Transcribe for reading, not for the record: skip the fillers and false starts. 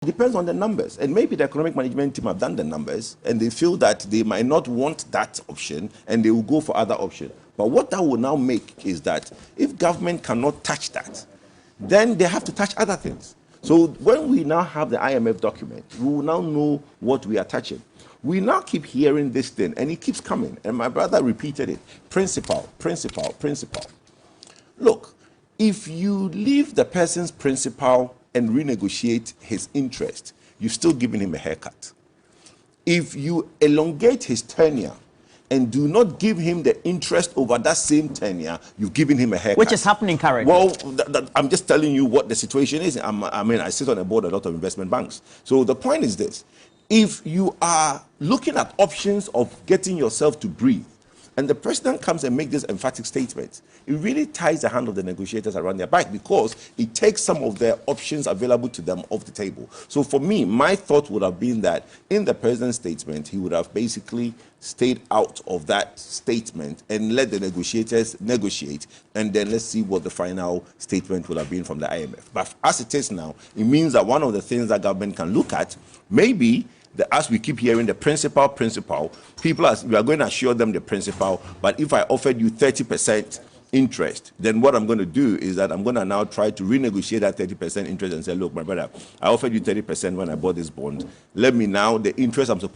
It depends on the numbers. And maybe the economic management team have done the numbers and they feel that they might not want that option and they will go for other options. But what that will now make is that if government cannot touch that, then they have to touch other things. So when we now have the IMF document, we will now know what we are touching. We now keep hearing this thing and it keeps coming. And my brother repeated it. Principle, principle, principle. Look, if you leave the person's principal and renegotiate his interest, you're still giving him a haircut. If you elongate his tenure and do not give him the interest over that same tenure, you've given him a haircut. Which is happening currently. Well, I'm just telling you what the situation is. I sit on a board of a lot of investment banks. So the point is this. If you are looking at options of getting yourself to breathe, and the president comes and makes this emphatic statement, it really ties the hand of the negotiators around their back because it takes some of their options available to them off the table. So for me, my thought would have been that in the president's statement, he would have basically stayed out of that statement and let the negotiators negotiate, and then let's see what the final statement would have been from the IMF. But as it is now, it means that one of the things that government can look at, maybe, as we keep hearing the principal, people we are going to assure them the principal, but if I offered you 30% interest, then what I'm going to do is that I'm going to now try to renegotiate that 30% interest and say, look, my brother, I offered you 30% when I bought this bond. Let me now, the interest I'm supposed